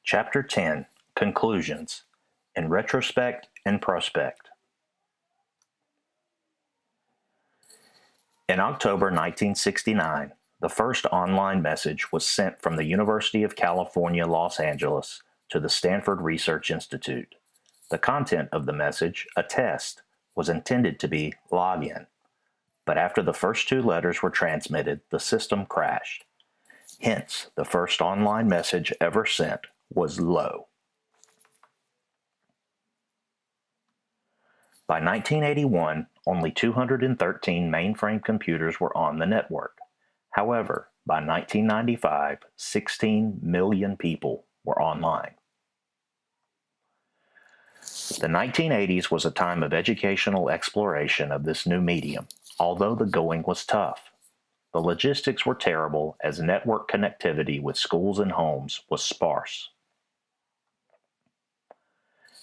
Chapter 10, Conclusions, in Retrospect and Prospect. In October 1969, the first online message was sent from the University of California, Los Angeles, to the Stanford Research Institute. The content of the message, a test, was intended to be login, but after the first two letters were transmitted, the system crashed. Hence, the first online message ever sent was low. By 1981, only 213 mainframe computers were on the network. However, by 1995, 16 million people were online. The 1980s was a time of educational exploration of this new medium, although the going was tough. The logistics were terrible as network connectivity with schools and homes was sparse.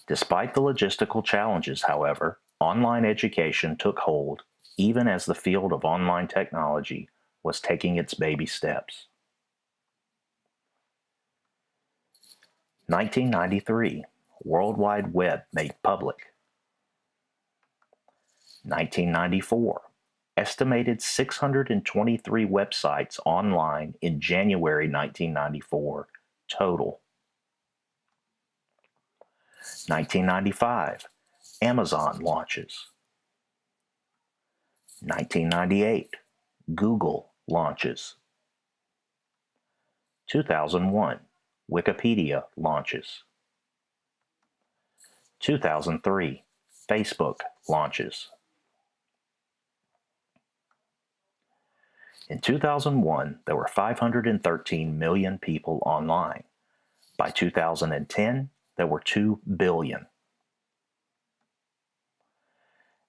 Despite the logistical challenges, however, online education took hold even as the field of online technology was taking its baby steps. 1993, World Wide Web made public. 1994, estimated 623 websites online in January 1994 total. 1995, Amazon launches. 1998, Google launches. 2001, Wikipedia launches. 2003, Facebook launches. In 2001, there were 513 million people online. By 2010, there were 2 billion.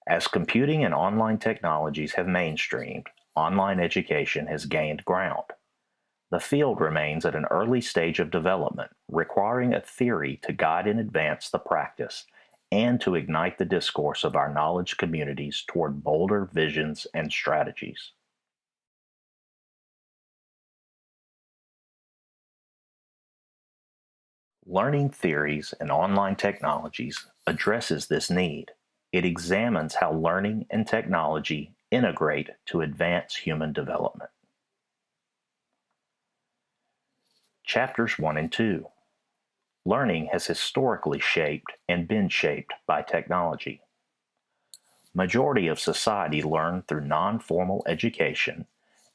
As computing and online technologies have mainstreamed, online education has gained ground. The field remains at an early stage of development, requiring a theory to guide and advance the practice and to ignite the discourse of our knowledge communities toward bolder visions and strategies. Learning theories and online technologies addresses this need. It examines how learning and technology integrate to advance human development. Chapters 1 and 2. Learning has historically shaped and been shaped by technology. Majority of society learned through non-formal education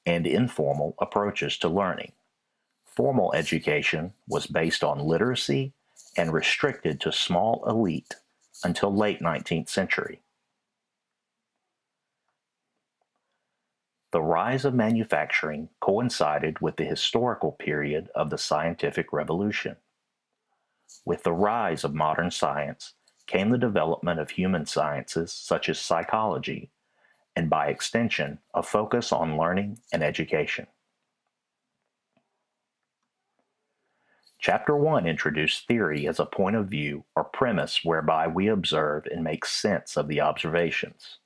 and informal approaches to learning. Formal education was based on literacy and restricted to small elite until late 19th century. The rise of manufacturing coincided with the historical period of the scientific revolution. With the rise of modern science came the development of human sciences such as psychology, and by extension, a focus on learning and education. Chapter 1 introduced theory as a point of view or premise whereby we observe and make sense of the observations.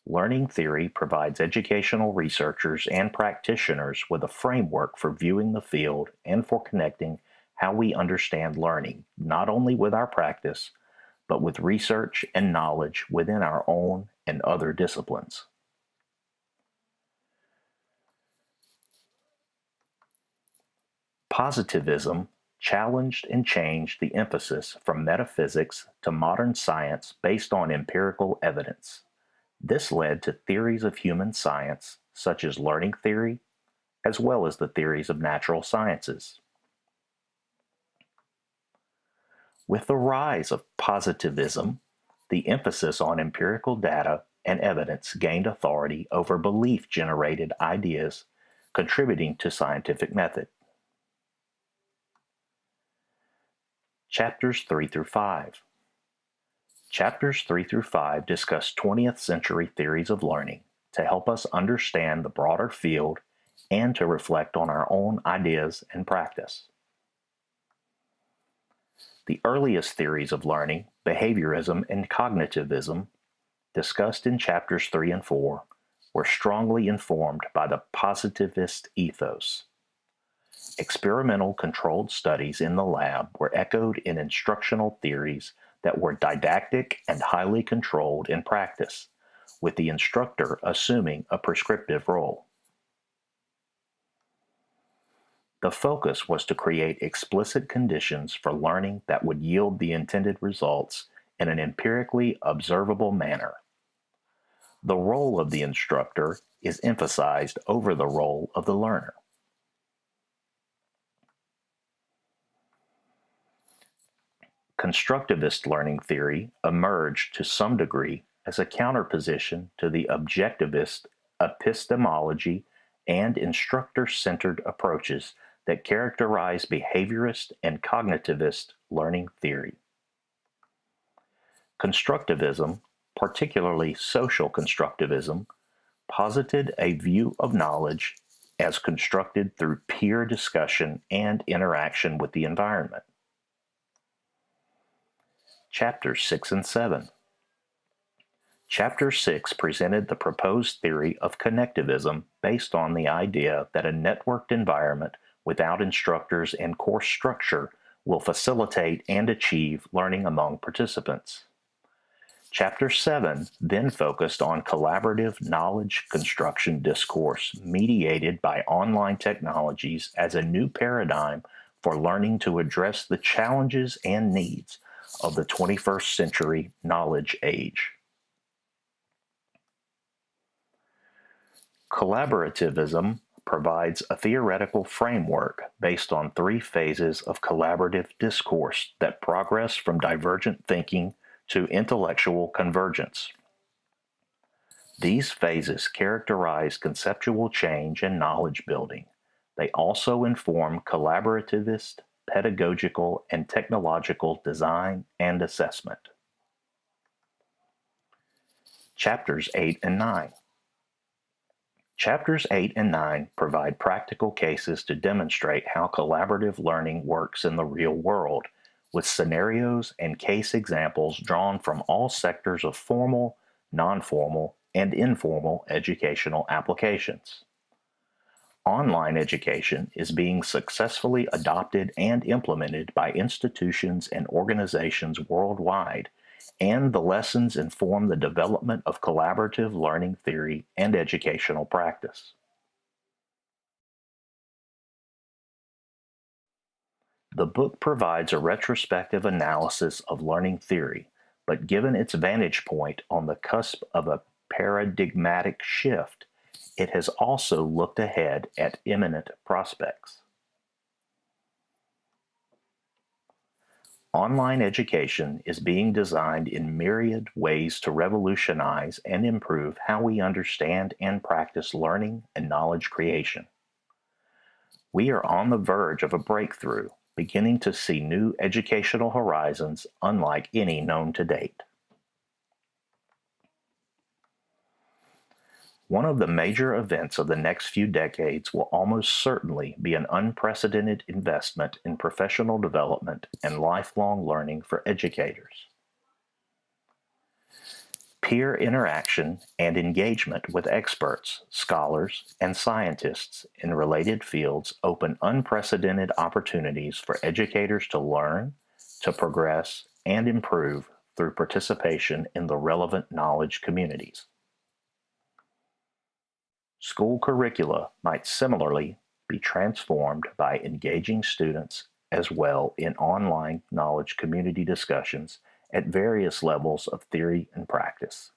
Learning theory provides educational researchers and practitioners with a framework for viewing the field and for connecting how we understand learning, not only with our practice, but with research and knowledge within our own and other disciplines. Positivism challenged and changed the emphasis from metaphysics to modern science based on empirical evidence. This led to theories of human science, such as learning theory, as well as the theories of natural sciences. With the rise of positivism, the emphasis on empirical data and evidence gained authority over belief-generated ideas, contributing to scientific method. Chapters 3 through 5. Chapters 3 through 5 discuss 20th century theories of learning to help us understand the broader field and to reflect on our own ideas and practice. The earliest theories of learning, behaviorism and cognitivism, discussed in chapters 3 and 4, were strongly informed by the positivist ethos. Experimental controlled studies in the lab were echoed in instructional theories that were didactic and highly controlled in practice, with the instructor assuming a prescriptive role. The focus was to create explicit conditions for learning that would yield the intended results in an empirically observable manner. The role of the instructor is emphasized over the role of the learner. Constructivist learning theory emerged to some degree as a counterposition to the objectivist epistemology and instructor-centered approaches that characterize behaviorist and cognitivist learning theory. Constructivism, particularly social constructivism, posited a view of knowledge as constructed through peer discussion and interaction with the environment. Chapters 6 and 7. Chapter 6 presented the proposed theory of connectivism based on the idea that a networked environment without instructors and course structure will facilitate and achieve learning among participants. Chapter 7 then focused on collaborative knowledge construction discourse mediated by online technologies as a new paradigm for learning to address the challenges and needs of the 21st century knowledge age. Collaborativism provides a theoretical framework based on 3 phases of collaborative discourse that progress from divergent thinking to intellectual convergence. These phases characterize conceptual change and knowledge building. They also inform collaborativist, pedagogical, and technological design and assessment. Chapters 8 and 9. Chapters 8 and 9 provide practical cases to demonstrate how collaborative learning works in the real world, with scenarios and case examples drawn from all sectors of formal, non-formal, and informal educational applications. Online education is being successfully adopted and implemented by institutions and organizations worldwide, and the lessons inform the development of collaborative learning theory and educational practice. The book provides a retrospective analysis of learning theory, but given its vantage point on the cusp of a paradigmatic shift, it has also looked ahead at imminent prospects. Online education is being designed in myriad ways to revolutionize and improve how we understand and practice learning and knowledge creation. We are on the verge of a breakthrough, beginning to see new educational horizons unlike any known to date. One of the major events of the next few decades will almost certainly be an unprecedented investment in professional development and lifelong learning for educators. Peer interaction and engagement with experts, scholars, and scientists in related fields open unprecedented opportunities for educators to learn, to progress, and improve through participation in the relevant knowledge communities. School curricula might similarly be transformed by engaging students as well in online knowledge community discussions at various levels of theory and practice.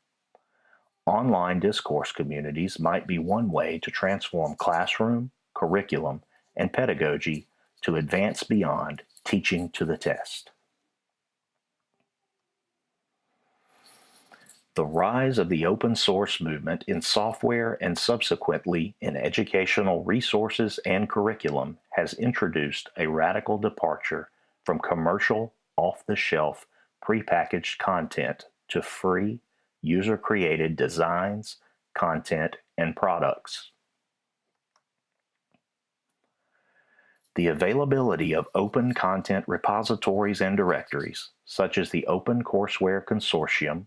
Online discourse communities might be one way to transform classroom, curriculum, and pedagogy to advance beyond teaching to the test. The rise of the open source movement in software and subsequently in educational resources and curriculum has introduced a radical departure from commercial, off-the-shelf, prepackaged content to free, user-created designs, content, and products. The availability of open content repositories and directories, such as the Open Courseware Consortium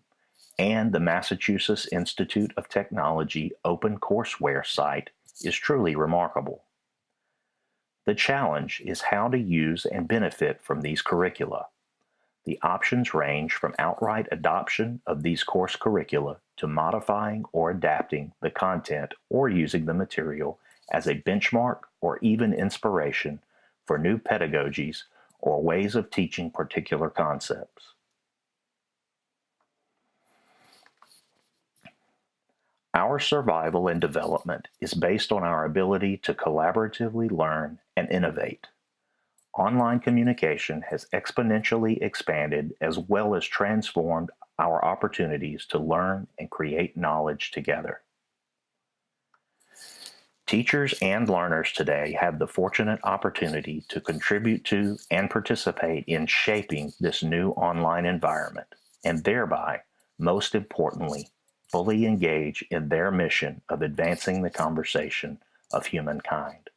and the Massachusetts Institute of Technology OpenCourseWare site, is truly remarkable. The challenge is how to use and benefit from these curricula. The options range from outright adoption of these course curricula to modifying or adapting the content or using the material as a benchmark or even inspiration for new pedagogies or ways of teaching particular concepts. Our survival and development is based on our ability to collaboratively learn and innovate. Online communication has exponentially expanded as well as transformed our opportunities to learn and create knowledge together. Teachers and learners today have the fortunate opportunity to contribute to and participate in shaping this new online environment, and thereby, most importantly, fully engage in their mission of advancing the conversation of humankind.